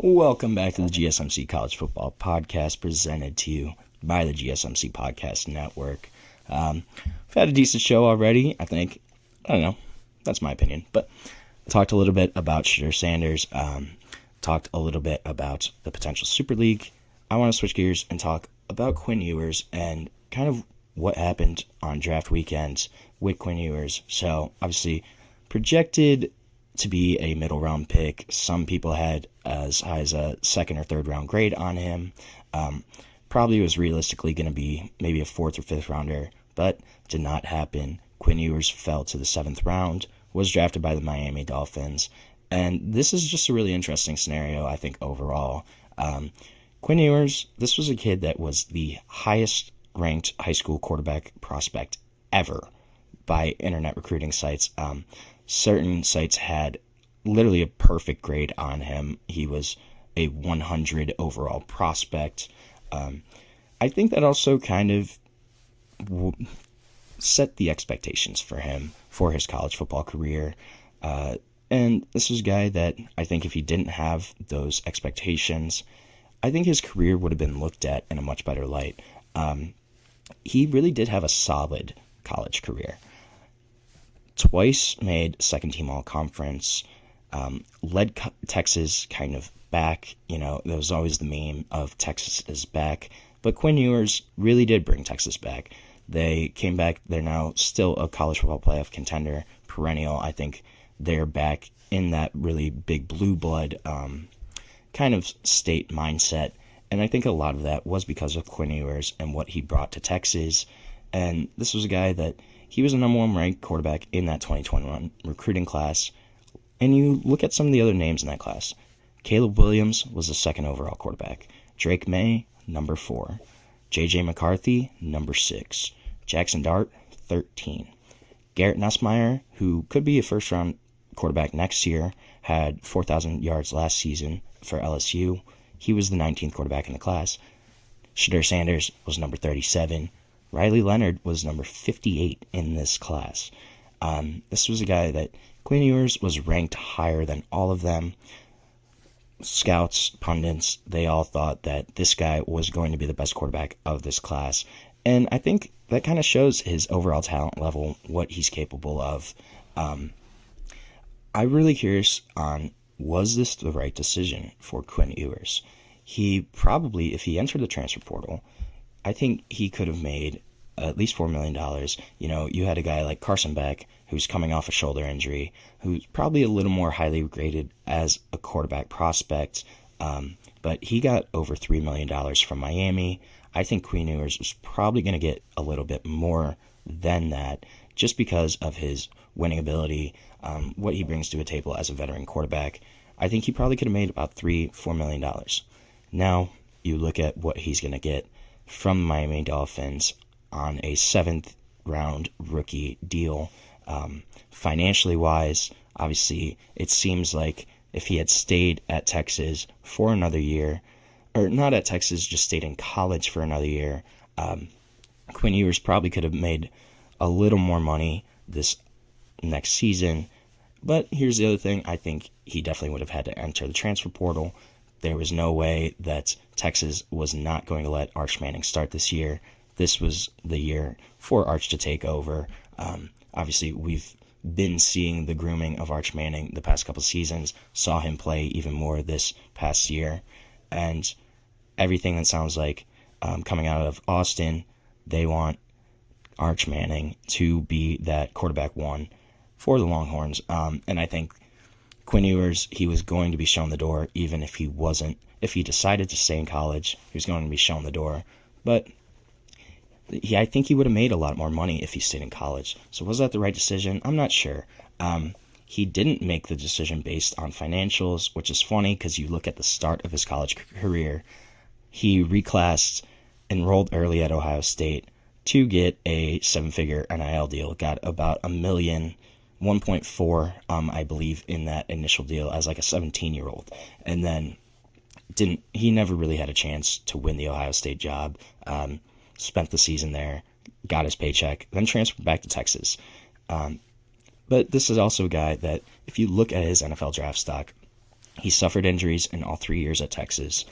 Welcome back to the GSMC College Football Podcast, presented to you by the GSMC Podcast Network. We've had a decent show already, I think. I don't know. That's my opinion. But talked a little bit about Shedeur Sanders. Talked a little bit about the potential Super League. I want to switch gears and talk about Quinn Ewers and kind of what happened on draft weekend with Quinn Ewers. So, obviously, projected to be a middle round pick. Some people had as high as a second or third round grade on him. Probably was realistically going to be maybe a fourth or fifth rounder, but did not happen. Quinn Ewers fell to the seventh round, was drafted by the Miami Dolphins, and this is just a really interesting scenario, I think, overall. Quinn Ewers, this was a kid that was the highest ranked high school quarterback prospect ever by internet recruiting sites. Certain sites had literally a perfect grade on him. He was a 100 overall prospect. I think that also kind of set the expectations for him for his college football career. And this was a guy that I think if he didn't have those expectations, I think his career would have been looked at in a much better light. He really did have a solid college career. Twice made second team all-conference, led Texas kind of back. You know, there was always the meme of Texas is back. But Quinn Ewers really did bring Texas back. They came back. They're now still a college football playoff contender, perennial. I think they're back in that really big blue blood kind of state mindset. And I think a lot of that was because of Quinn Ewers and what he brought to Texas. And this was a guy that he was a number one ranked quarterback in that 2021 recruiting class. And you look at some of the other names in that class. Caleb Williams was the second overall quarterback. Drake May, number 4. J.J. McCarthy, number 6. Jackson Dart, 13. Garrett Nussmeier, who could be a first-round quarterback next year, had 4,000 yards last season for LSU. He was the 19th quarterback in the class. Shedeur Sanders was number 37. Riley Leonard was number 58 in this class. This was a guy that Quinn Ewers was ranked higher than all of them. Scouts, pundits, they all thought that this guy was going to be the best quarterback of this class. And I think that kind of shows his overall talent level, what he's capable of. I'm really curious on, was this the right decision for Quinn Ewers? He probably, if he entered the transfer portal, I think he could have made at least $4 million. You know, you had a guy like Carson Beck, who's coming off a shoulder injury, who's probably a little more highly graded as a quarterback prospect, but he got over $3 million from Miami. I think Quinn Ewers was probably going to get a little bit more than that just because of his winning ability, what he brings to a table as a veteran quarterback. I think he probably could have made about $3-4 million. Now, you look at what he's going to get from Miami Dolphins on a 7th round rookie deal. Financially wise, obviously, it seems like if he had stayed at Texas for another year, or not at Texas, just stayed in college for another year, Quinn Ewers probably could have made a little more money this next season. But here's the other thing. I think he definitely would have had to enter the transfer portal. There was no way that Texas was not going to let Arch Manning start this year. This was the year for Arch to take over. Obviously, we've been seeing the grooming of Arch Manning the past couple seasons, saw him play even more this past year, and everything that sounds like coming out of Austin, they want Arch Manning to be that quarterback one for the Longhorns. And I think Quinn Ewers, he was going to be shown the door, even if he wasn't. If he decided to stay in college, he was going to be shown the door. But I think he would have made a lot more money if he stayed in college. So was that the right decision? I'm not sure. He didn't make the decision based on financials, which is funny because you look at the start of his college career. He reclassed, enrolled early at Ohio State to get a 7-figure NIL deal. Got about $1 million, 1.4, I believe, in that initial deal as like a 17-year-old. And then he never really had a chance to win the Ohio State job. Spent the season there, got his paycheck, then transferred back to Texas. But this is also a guy that, if you look at his NFL draft stock, He suffered injuries in all 3 years at Texas.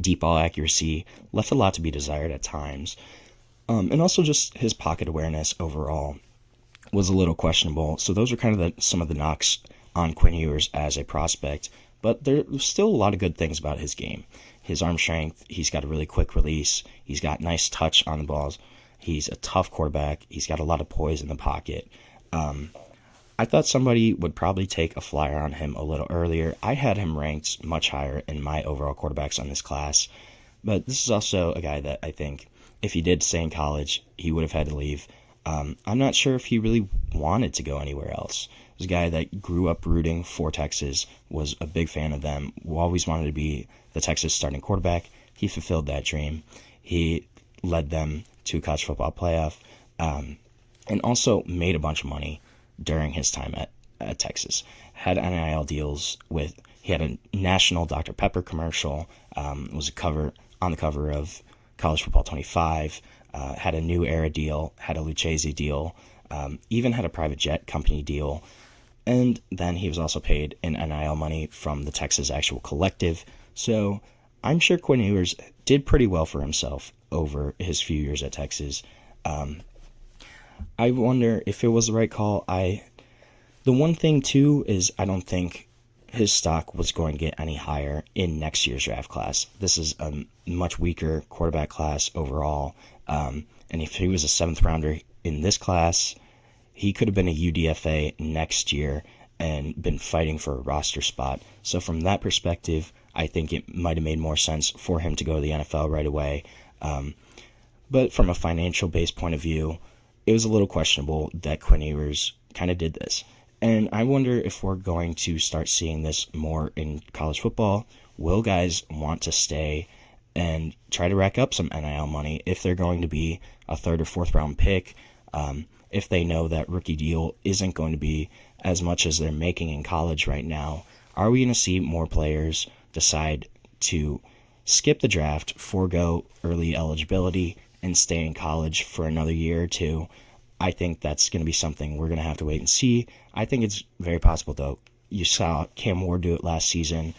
Deep ball accuracy left a lot to be desired at times. And also just his pocket awareness overall was a little questionable. So those are kind of some of the knocks on Quinn Ewers as a prospect. But there's still a lot of good things about his game. His arm strength, he's got a really quick release. He's got nice touch on the balls. He's a tough quarterback. He's got a lot of poise in the pocket. I thought somebody would probably take a flyer on him a little earlier. I had him ranked much higher in my overall quarterbacks on this class. But this is also a guy that I think if he did stay in college, he would have had to leave. I'm not sure if he really wanted to go anywhere else. He was a guy that grew up rooting for Texas, was a big fan of them, always wanted to be the Texas starting quarterback. He fulfilled that dream. He led them to a college football playoff, and also made a bunch of money during his time at Texas. Had NIL deals he had a national Dr. Pepper commercial, was on the cover of College Football 25, had a New Era deal, had a Lucchese deal, even had a private jet company deal. And then he was also paid in NIL money from the Texas actual collective. So I'm sure Quinn Ewers did pretty well for himself over his few years at Texas. I wonder if it was the right call. The one thing, too, is I don't think his stock was going to get any higher in next year's draft class. This is a much weaker quarterback class overall. And if he was a 7th rounder in this class, he could have been a UDFA next year and been fighting for a roster spot. So from that perspective, I think it might have made more sense for him to go to the NFL right away. But from a financial-based point of view, it was a little questionable that Quinn Ewers kind of did this. And I wonder if we're going to start seeing this more in college football. Will guys want to stay and try to rack up some NIL money if they're going to be a 3rd or 4th round pick? If they know that rookie deal isn't going to be as much as they're making in college right now, are we going to see more players decide to skip the draft, forego early eligibility, and stay in college for another year or two? I think that's going to be something we're going to have to wait and see. I think it's very possible, though. You saw Cam Ward do it last season.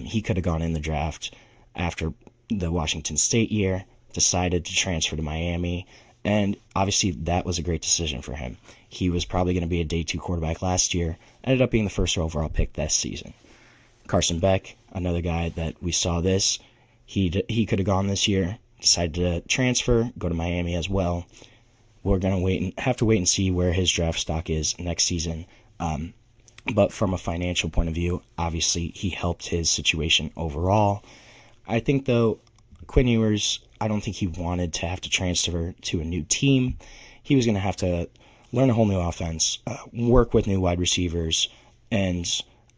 He could have gone in the draft after the Washington State year, decided to transfer to Miami, and obviously that was a great decision for him. He was probably going to be a day 2 quarterback last year, ended up being the 1st overall pick this season. Carson Beck, another guy that we saw this. He could have gone this year, decided to transfer, go to Miami as well. We're going to have to wait and see where his draft stock is next season. But from a financial point of view, obviously he helped his situation overall. I think, though, Quinn Ewers, I don't think he wanted to have to transfer to a new team. He was going to have to learn a whole new offense, work with new wide receivers, and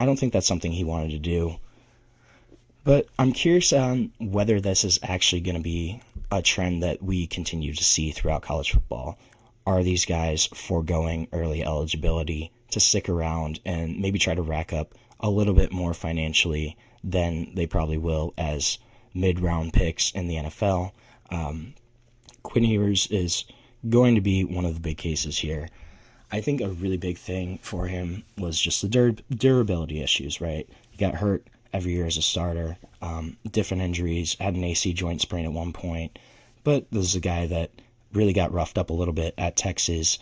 I don't think that's something he wanted to do. But I'm curious on whether this is actually going to be a trend that we continue to see throughout college football. Are these guys foregoing early eligibility to stick around and maybe try to rack up a little bit more financially than they probably will as mid-round picks in the NFL? Quinn Ewers is going to be one of the big cases here. I think a really big thing for him was just the durability issues, right? He got hurt every year as a starter, different injuries, had an AC joint sprain at one point, but this is a guy that really got roughed up a little bit at Texas.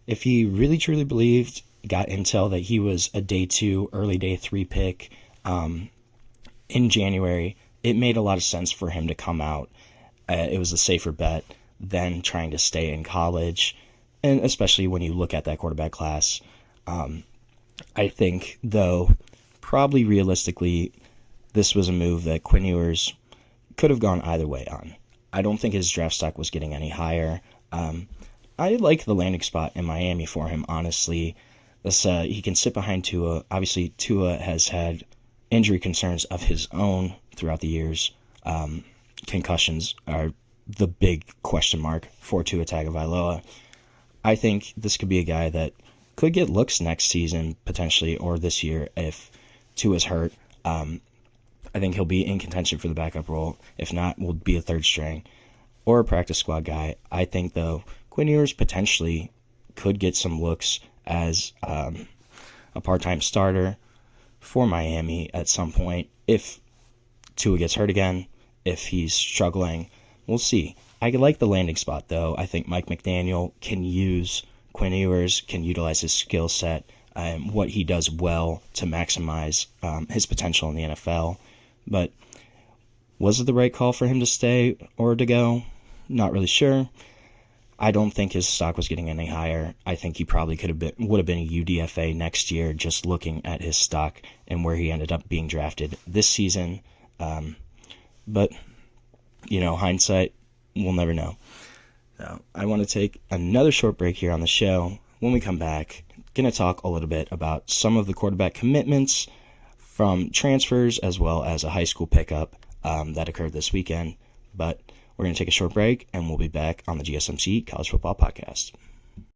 If he really truly believed, got intel that he was a day 2, early day 3 pick in January, it made a lot of sense for him to come out. It was a safer bet than trying to stay in college, and especially when you look at that quarterback class. I think, though, probably realistically, this was a move that Quinn Ewers could have gone either way on. I don't think his draft stock was getting any higher. I like the landing spot in Miami for him, honestly. He can sit behind Tua. Obviously, Tua has had injury concerns of his own throughout the years. Concussions are the big question mark for Tua Tagovailoa. I think this could be a guy that could get looks next season, potentially, or this year if Tua's hurt. I think he'll be in contention for the backup role. If not, will be a 3rd string or a practice squad guy. I think, though, Quinn Ewers potentially could get some looks as a part-time starter for Miami at some point if Tua gets hurt again, if he's struggling. We'll see. I like the landing spot, though. I think Mike McDaniel can use Quinn Ewers, can utilize his skill set and what he does well to maximize his potential in the NFL. But was it the right call for him to stay or to go? Not really sure. I don't think his stock was getting any higher. I think he probably would have been a UDFA next year, just looking at his stock and where he ended up being drafted this season. But, hindsight, we'll never know. So I want to take another short break here on the show. When we come back, going to talk a little bit about some of the quarterback commitments from transfers as well as a high school pickup that occurred this weekend. But we're going to take a short break, and we'll be back on the GSMC College Football Podcast.